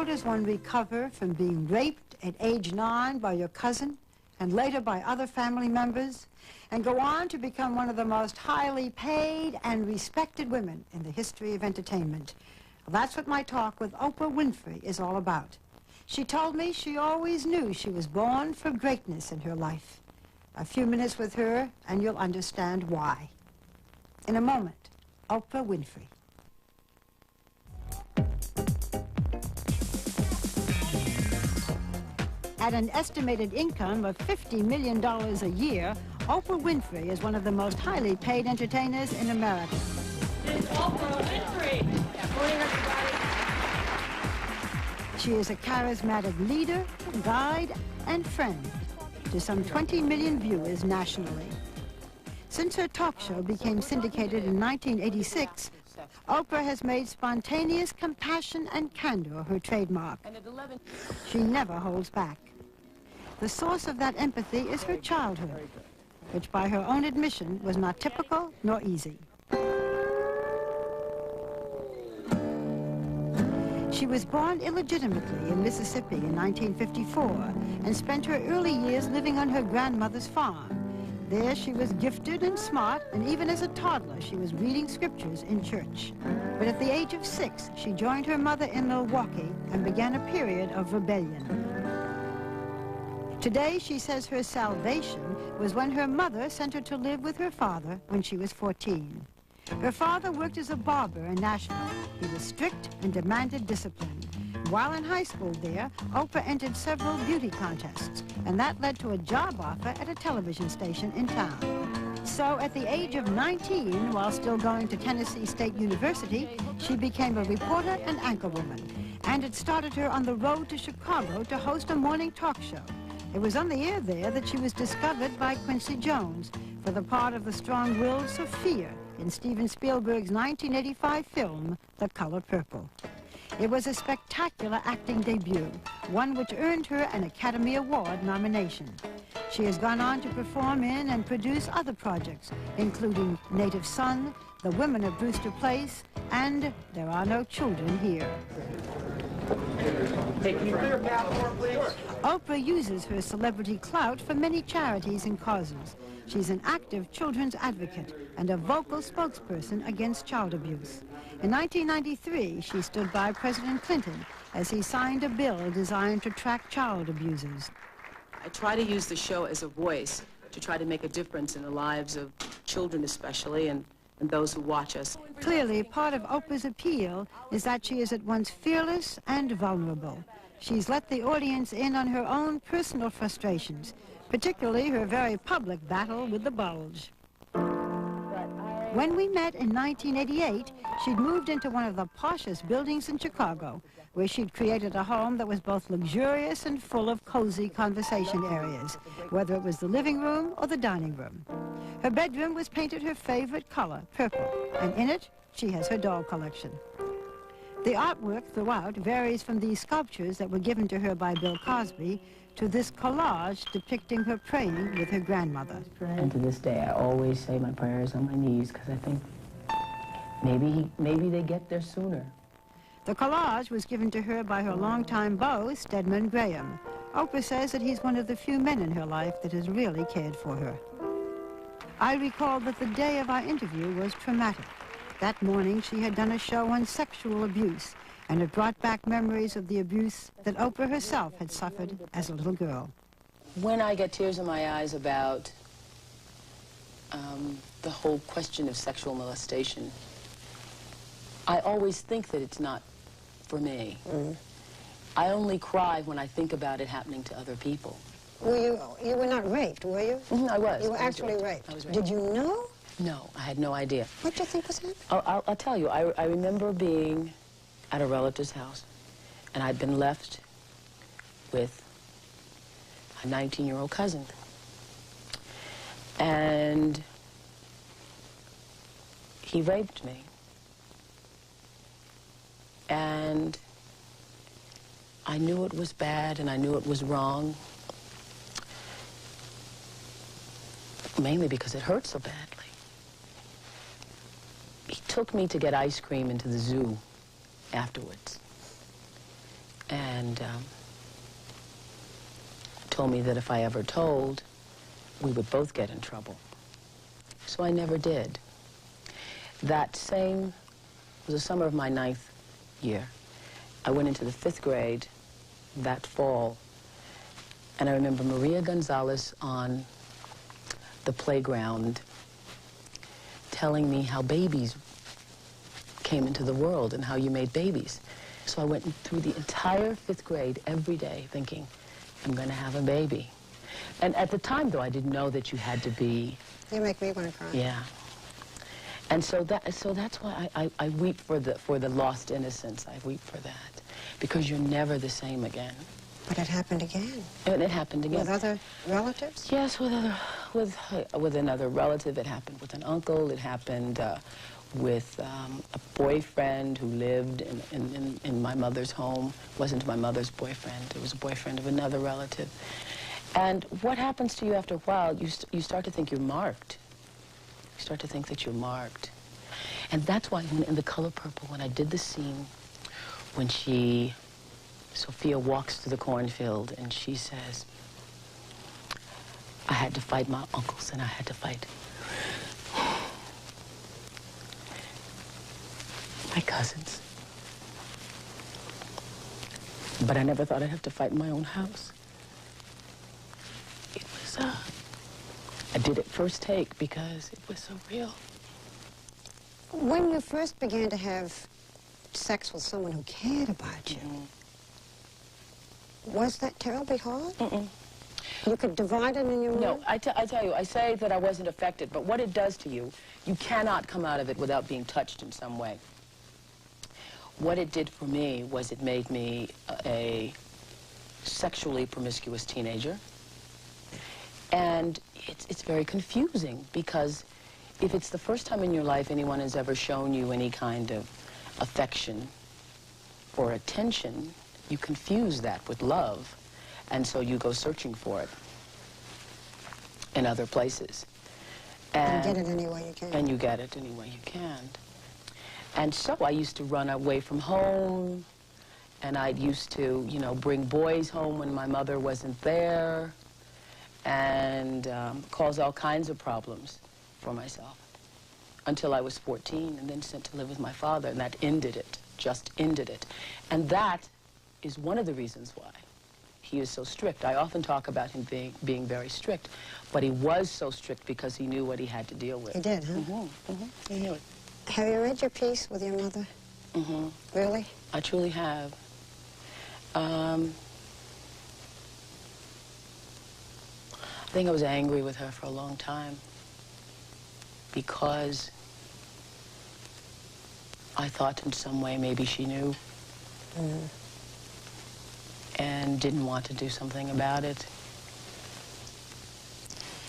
does one recover from being raped at age 9 by your cousin and later by other family members and go on to become one of the most highly paid and respected women in the history of entertainment? Well, that's what my talk with Oprah Winfrey is all about. She told me she always knew she was born for greatness in her life. A few minutes with her and you'll understand why. In a moment, Oprah Winfrey. At an estimated income of $50 million a year, Oprah Winfrey is one of the most highly paid entertainers in America. It's Oprah Winfrey. Good morning, everybody. She is a charismatic leader, guide, and friend to some 20 million viewers nationally. Since her talk show became syndicated in 1986, Oprah has made spontaneous compassion and candor her trademark. She never holds back. The source of that empathy is her childhood, which by her own admission was not typical nor easy. She was born illegitimately in Mississippi in 1954 and spent her early years living on her grandmother's farm. There she was gifted and smart, and even as a toddler she was reading scriptures in church. But at the age of 6, she joined her mother in Milwaukee and began a period of rebellion. Today she says her salvation was when her mother sent her to live with her father when she was 14. Her father worked as a barber in Nashville. He was strict and demanded discipline. While in high school there, Oprah entered several beauty contests, and that led to a job offer at a television station in town. So at the age of 19, while still going to Tennessee State University, she became a reporter and anchorwoman, and it started her on the road to Chicago to host a morning talk show. It was on the air there that she was discovered by Quincy Jones for the part of the strong-willed Sophia in Steven Spielberg's 1985 film, The Color Purple. It was a spectacular acting debut, one which earned her an Academy Award nomination. She has gone on to perform in and produce other projects, including Native Son, The Women of Brewster Place, and There Are No Children Here. Oprah uses her celebrity clout for many charities and causes. She's an active children's advocate and a vocal spokesperson against child abuse. In 1993, she stood by President Clinton as he signed a bill designed to track child abusers. I try to use the show as a voice to try to make a difference in the lives of children especially and those who watch us. Clearly, part of Oprah's appeal is that she is at once fearless and vulnerable. She's let the audience in on her own personal frustrations, particularly her very public battle with the bulge. When we met in 1988, she'd moved into one of the poshest buildings in Chicago, where she'd created a home that was both luxurious and full of cozy conversation areas, whether it was the living room or the dining room. Her bedroom was painted her favorite color, purple, and in it, she has her doll collection. The artwork throughout varies from these sculptures that were given to her by Bill Cosby to this collage depicting her praying with her grandmother. And to this day, I always say my prayers on my knees because I think maybe they get there sooner. The collage was given to her by her longtime beau, Stedman Graham. Oprah says that he's one of the few men in her life that has really cared for her. I recall that the day of our interview was traumatic. That morning, she had done a show on sexual abuse, and it brought back memories of the abuse that Oprah herself had suffered as a little girl. When I get tears in my eyes about the whole question of sexual molestation, I always think that it's not for me. I only cry when I think about it happening to other people. You were not raped, were you? I was. You were actually raped. I was raped. Did you know? No, I had no idea. What do you think was happening? I'll tell you, I remember being at a relative's house, and I'd been left with a 19-year-old cousin. And he raped me. And I knew it was bad, and I knew it was wrong, mainly because it hurt so badly. He took me to get ice cream into the zoo afterwards. and told me that if I ever told, we would both get in trouble. So I never did. That same was the summer of my 9th year. I went into the 5th grade that fall, and I remember Maria Gonzalez on the playground telling me how babies came into the world and how you made babies. So I went through the entire 5th grade every day thinking, I'm going to have a baby. And at the time, though, I didn't know that you had to be... You make me want to cry. Yeah. And so that's why I weep for the lost innocence. I weep for that. Because you're never the same again. But it happened again. And it happened again. With other relatives? Yes, with another relative. It happened with an uncle. It happened with a boyfriend who lived in my mother's home. It wasn't my mother's boyfriend. It was a boyfriend of another relative. And what happens to you after a while, you start to think you're marked. You start to think that you're marked. And that's why in The Color Purple, when I did the scene, when Sophia walks to the cornfield and she says, I had to fight my uncles and I had to fight my cousins. But I never thought I'd have to fight in my own house. It was, I did it first take because it was so real. When you first began to have sex with someone who cared about you, was that terribly hard? You could divide it in your mind? No, I tell you, I say that I wasn't affected, but what it does to you, you cannot come out of it without being touched in some way. What it did for me was it made me a sexually promiscuous teenager. And it's very confusing because if it's the first time in your life anyone has ever shown you any kind of affection or attention, you confuse that with love. And so you go searching for it in other places. And get it any way you can. And you get it any way you can. And so I used to run away from home, and I used to, you know, bring boys home when my mother wasn't there, and cause all kinds of problems for myself until I was 14 and then sent to live with my father, and that ended it, just ended it. And that is one of the reasons why he is so strict. I often talk about him being very strict, but he was so strict because he knew what he had to deal with. He did, huh? He knew it. Have you read your piece with your mother? Really? I truly have. I think I was angry with her for a long time because I thought in some way maybe she knew and didn't want to do something about it.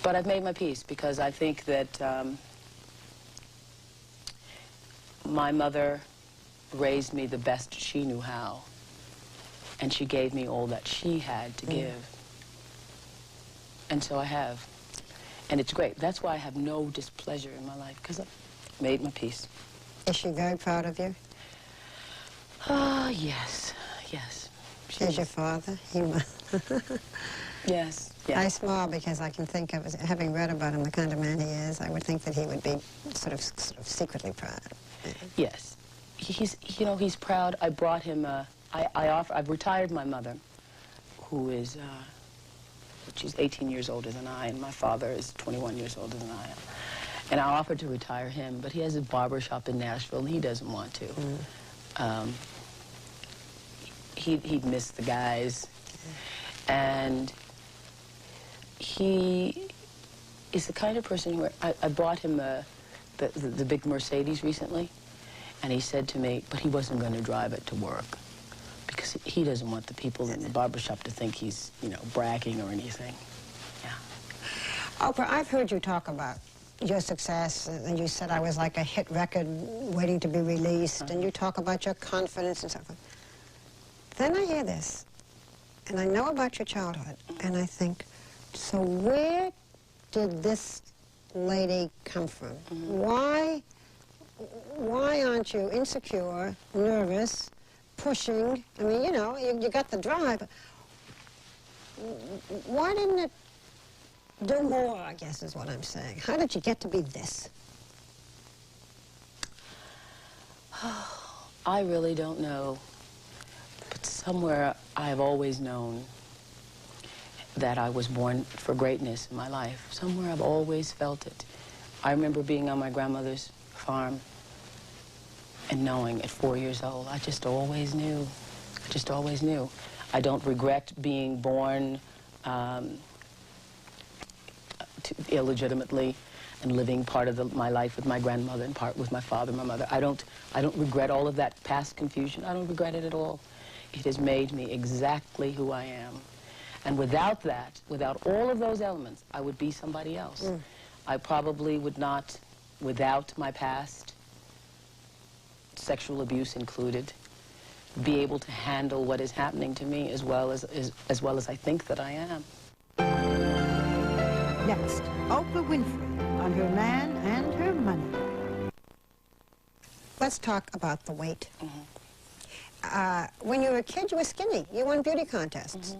But I've made my peace because I think that my mother raised me the best she knew how, and she gave me all that she had to give. And so I have. And it's great. That's why I have no displeasure in my life, because I've made my peace. Is she very proud of you? Yes, yes. Is your father? He must. Yes, yes. I smile because I can think of, having read about him, the kind of man he is, I would think that he would be sort of secretly proud. Yes. He's, you know, he's proud. I brought him, I've retired my mother, who is, she's 18 years older than I, and my father is 21 years older than I am. And I offered to retire him, but he has his barber shop in Nashville, and he doesn't want to. He'd miss the guys. And he is the kind of person where I bought him the big Mercedes recently, and he said to me, but he wasn't going to drive it to work because he doesn't want the people in the barbershop to think he's, you know, bragging or anything. Yeah. Oprah, I've heard you talk about your success, and you said I was like a hit record waiting to be released, and you talk about your confidence and so forth. Then I hear this, and I know about your childhood, and I think, so where did this lady come from? Why aren't you insecure, nervous, pushing. I mean, you know, you got the drive. Why didn't it do more, I guess is what I'm saying? How did you get to be this? I really don't know. But somewhere I've always known that I was born for greatness in my life. Somewhere I've always felt it. I remember being on my grandmother's farm and knowing at 4 years old, I just always knew. I just always knew. I don't regret being born illegitimately and living part of my life with my grandmother and part with my father and my mother. I don't regret all of that past confusion. I don't regret it at all. It has made me exactly who I am. And without that, without all of those elements, I would be somebody else. I probably would not, without my past, sexual abuse included, be able to handle what is happening to me as well as I think that I am. Next, Oprah Winfrey on her man and her money. Let's talk about the weight. When you were a kid, you were skinny. You won beauty contests.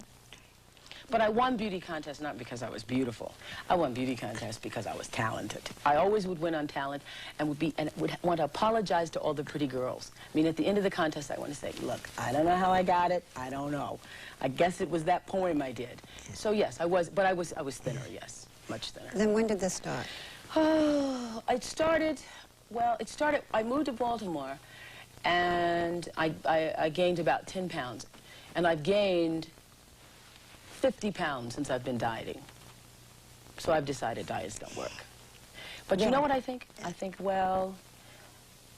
But I won beauty contests not because I was beautiful. I won beauty contests because I was talented. I always would win on talent and would want to apologize to all the pretty girls. I mean, at the end of the contest, I want to say, look, I don't know how I got it. I don't know. I guess it was that poem I did. So yes, I was, but I was thinner, yes, much thinner. Then when did this start? Oh, it started, I moved to Baltimore and I gained about 10 pounds. And I've gained 50 pounds since I've been dieting. So I've decided diets don't work. But you know what I think? I think, well,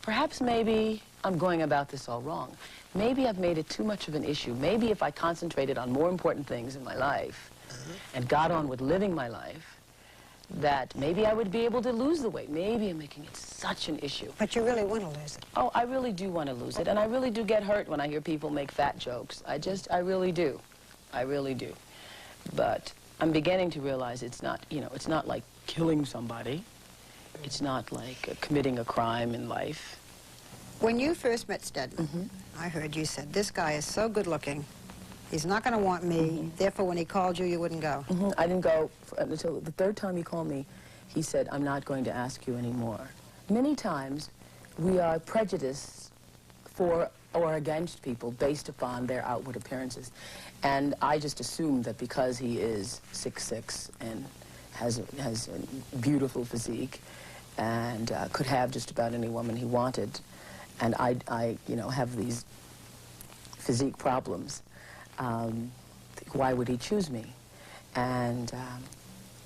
perhaps maybe I'm going about this all wrong. Maybe I've made it too much of an issue. Maybe if I concentrated on more important things in my life and got on with living my life, that maybe I would be able to lose the weight. Maybe I'm making it such an issue. But you really want to lose it. Oh, I really do want to lose it. And I really do get hurt when I hear people make fat jokes. I really do. I really do. But I'm beginning to realize it's not, you know, it's not like killing somebody. It's not like committing a crime in life. When you first met Stedman, I heard you said, this guy is so good looking, he's not going to want me, therefore when he called you, you wouldn't go. I didn't go until the third time he called me. He said, I'm not going to ask you anymore. Many times we are prejudiced for or against people based upon their outward appearances. And I just assumed that because he is 6'6" and has a beautiful physique and could have just about any woman he wanted, and I you know, have these physique problems, why would he choose me? And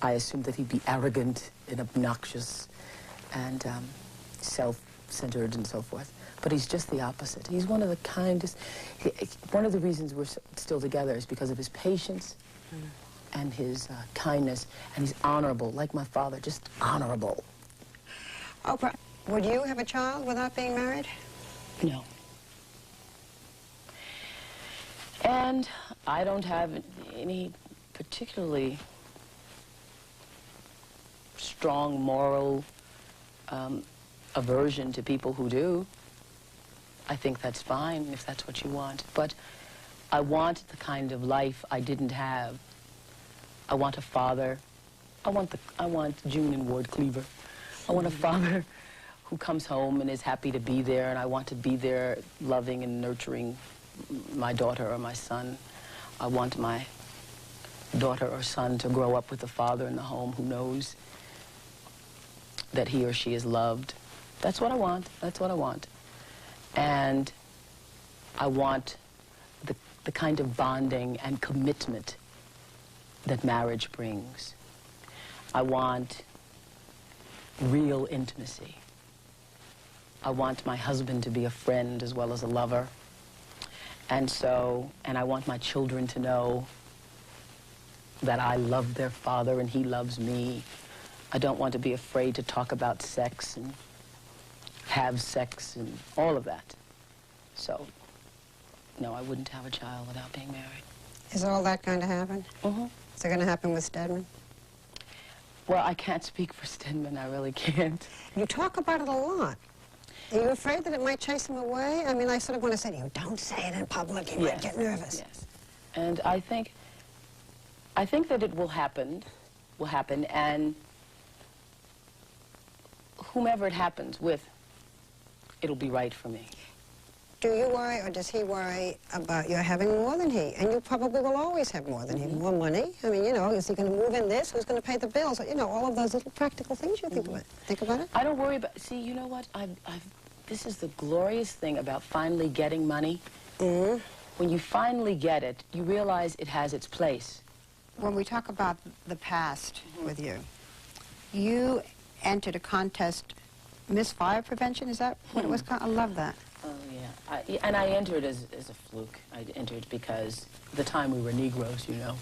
I assumed that he'd be arrogant and obnoxious and self-centered and so forth. But he's just the opposite. He's one of the kindest. One of the reasons we're still together is because of his patience and his kindness, and he's honorable, like my father, just honorable. Oprah, would you have a child without being married? No. And I don't have any particularly strong moral aversion to people who do. I think that's fine if that's what you want. But I want the kind of life I didn't have. I want a father. I want June and Ward Cleaver. I want a father who comes home and is happy to be there, and I want to be there loving and nurturing my daughter or my son. I want my daughter or son to grow up with a father in the home who knows that he or she is loved. That's what I want. That's what I want. And I want the kind of bonding and commitment that marriage brings. I want real intimacy. I want my husband to be a friend as well as a lover. And I want my children to know that I love their father and he loves me. I don't want to be afraid to talk about sex and have sex and all of that. So, no, I wouldn't have a child without being married. Is all that going to happen? Is it going to happen with Stedman? Well, I can't speak for Stedman. I really can't. You talk about it a lot. Are you afraid that it might chase him away? I mean, I sort of want to say to you, don't say it in public. He might get nervous. Yes. And I think that it will happen, and whomever it happens with, it'll be right for me. Do you worry, or does he worry about you having more than he? And you probably will always have more than he, more money. I mean, you know, is he going to move in this? Who's going to pay the bills? You know, all of those little practical things you think about. Think about it? I don't worry about, see, you know what? This is the glorious thing about finally getting money. When you finally get it, you realize it has its place. When we talk about the past with you, you entered a contest, Miss Fire Prevention, is that what it was called? I love that. Oh, yeah. And I entered as a fluke. I entered because at the time we were Negroes, you know,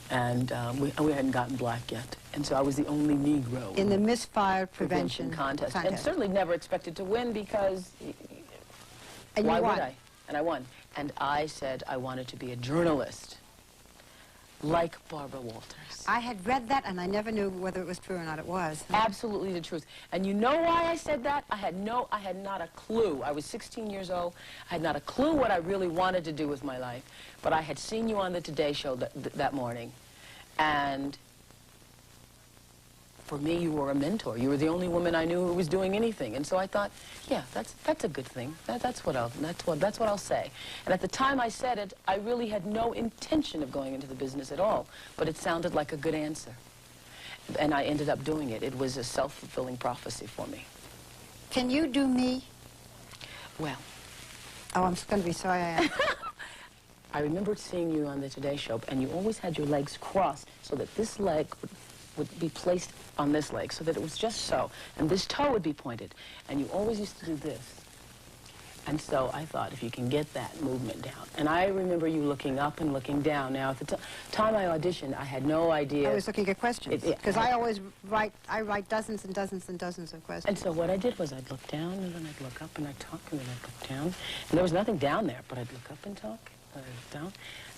and we hadn't gotten black yet. And so I was the only Negro. In the Miss Fire Prevention contest. And certainly never expected to win because and why you won. would I? And I won. And I said I wanted to be a journalist, like Barbara Walters. I had read that, and I never knew whether it was true or not. It was. Absolutely the truth. And you know why I said that? I had not a clue. I was 16 years old. I had not a clue what I really wanted to do with my life. But I had seen you on the Today Show that morning. And for me, you were a mentor. You were the only woman I knew who was doing anything. And so I thought, yeah, that's a good thing. That's what I'll say. And at the time I said it, I really had no intention of going into the business at all. But it sounded like a good answer. And I ended up doing it. It was a self-fulfilling prophecy for me. Can you do me? Well. Oh, I'm going to be sorry I am. I remember seeing you on the Today Show, and you always had your legs crossed so that this leg would be placed on this leg, so that it was just so, and this toe would be pointed, and you always used to do this. And so I thought, if you can get that movement down. And I remember you looking up and looking down. Now, at the time I auditioned, I had no idea. I was looking at questions, because I always write dozens and dozens and dozens of questions. And so what I did was I'd look down, and then I'd look up, and I'd talk, and then I'd look down. And there was nothing down there, but I'd look up and talk, down.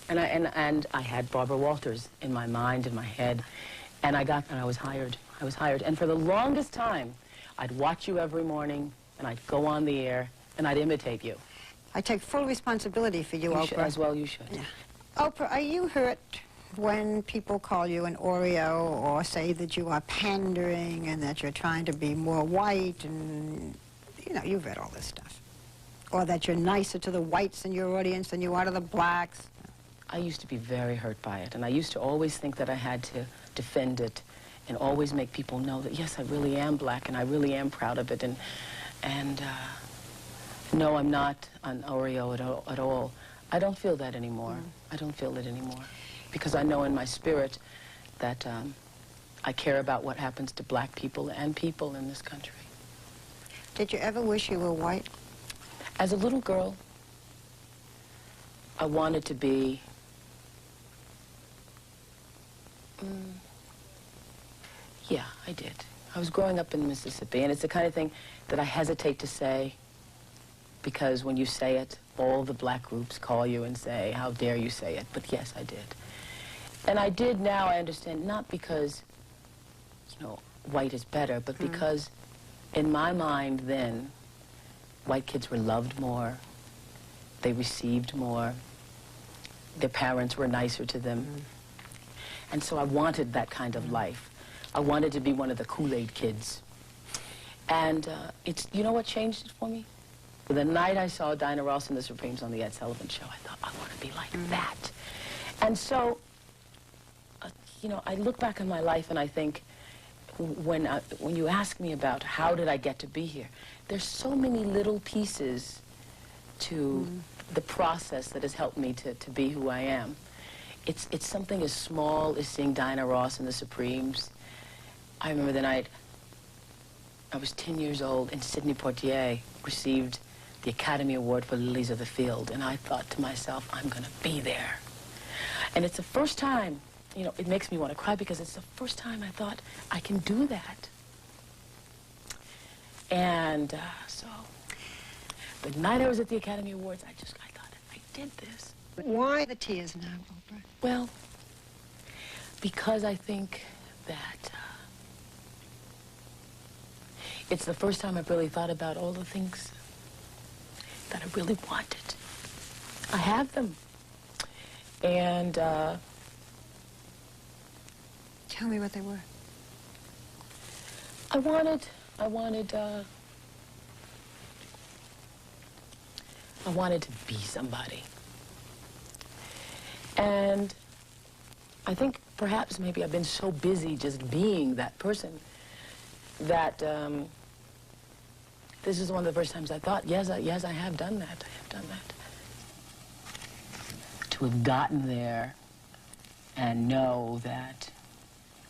And I had Barbara Walters in my mind, in my head. And I was hired. I was hired. And for the longest time, I'd watch you every morning, and I'd go on the air, and I'd imitate you. I take full responsibility for you, Oprah. As well you should. Yeah. Oprah, are you hurt when people call you an Oreo or say that you are pandering and that you're trying to be more white and, you know, you've read all this stuff. Or that you're nicer to the whites in your audience than you are to the blacks? I used to be very hurt by it, and I used to always think that I had to defend it and always make people know that, yes, I really am black and I really am proud of it. And no, I'm not an Oreo at all. I don't feel that anymore. I don't feel it anymore. Because I know in my spirit that I care about what happens to black people and people in this country. Did you ever wish you were white? As a little girl, I wanted to be yeah, I did. I was growing up in Mississippi, and it's the kind of thing that I hesitate to say because when you say it, all the black groups call you and say, how dare you say it? But yes, I did. And I did now, I understand, not because, you know, white is better, but because in my mind then, white kids were loved more, they received more, their parents were nicer to them. And so I wanted that kind of life. I wanted to be one of the Kool-Aid kids. And you know what changed it for me? The night I saw Diana Ross and the Supremes on the Ed Sullivan Show, I thought, I want to be like that. And so, you know, I look back on my life and I think, when you ask me about how did I get to be here, there's so many little pieces to the process that has helped me to be who I am. It's something as small as seeing Diana Ross and the Supremes. I remember the night I was 10 years old and Sidney Poitier received the Academy Award for Lilies of the Field, and I thought to myself, I'm going to be there. And it's the first time, you know, it makes me want to cry because it's the first time I thought I can do that. And so the night I was at the Academy Awards, I thought, I did this. Why the tears now, Oprah? Well, because I think that it's the first time I've really thought about all the things that I really wanted. I have them. And Tell me what they were. I wanted to be somebody. And I think perhaps maybe I've been so busy just being that person that this is one of the first times I thought, yes, I have done that. I have done that. To have gotten there and know that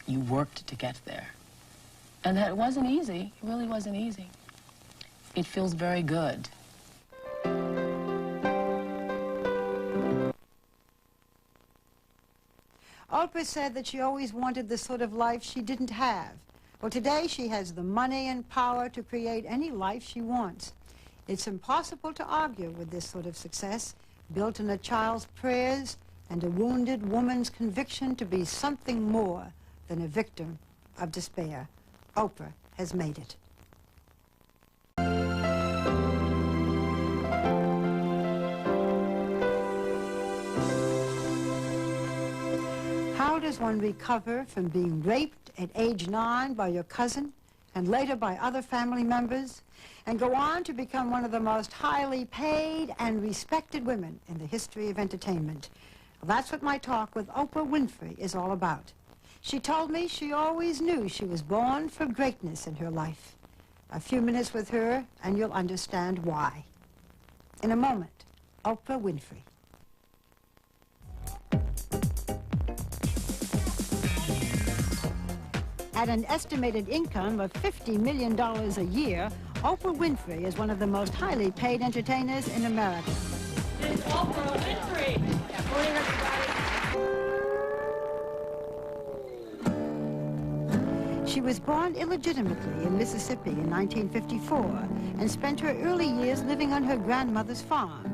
you worked to get there. And that it wasn't easy. It really wasn't easy. It feels very good. Oprah said that she always wanted the sort of life she didn't have. Well, today she has the money and power to create any life she wants. It's impossible to argue with this sort of success, built on a child's prayers and a wounded woman's conviction to be something more than a victim of despair. Oprah has made it. How does one recover from being raped at age 9 by your cousin and later by other family members and go on to become one of the most highly paid and respected women in the history of entertainment? Well, that's what my talk with Oprah Winfrey is all about. She told me she always knew she was born for greatness in her life. A few minutes with her and you'll understand why. In a moment, Oprah Winfrey. At an estimated income of $50 million a year, Oprah Winfrey is one of the most highly paid entertainers in America. It's Oprah Winfrey. Good morning, everybody. She was born illegitimately in Mississippi in 1954 and spent her early years living on her grandmother's farm.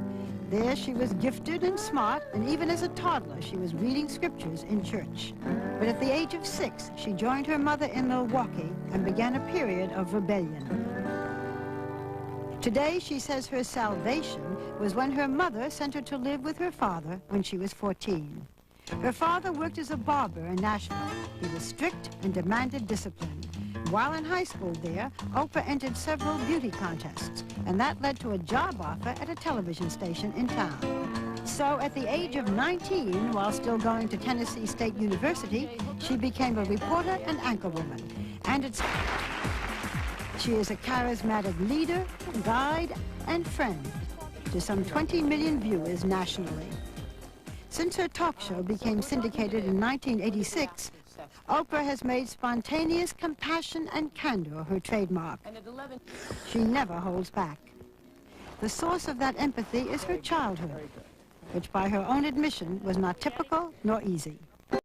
There she was gifted and smart, and even as a toddler she was reading scriptures in church. But at the age of 6, she joined her mother in Milwaukee and began a period of rebellion. Today she says her salvation was when her mother sent her to live with her father when she was 14. Her father worked as a barber in Nashville. He was strict and demanded discipline. While in high school there, Oprah entered several beauty contests, and that led to a job offer at a television station in town. So at the age of 19, while still going to Tennessee State University, she became a reporter and anchorwoman. And she is a charismatic leader, guide, and friend to some 20 million viewers nationally. Since her talk show became syndicated in 1986, Oprah has made spontaneous compassion and candor her trademark. She never holds back. The source of that empathy is her childhood, which by her own admission was not typical nor easy.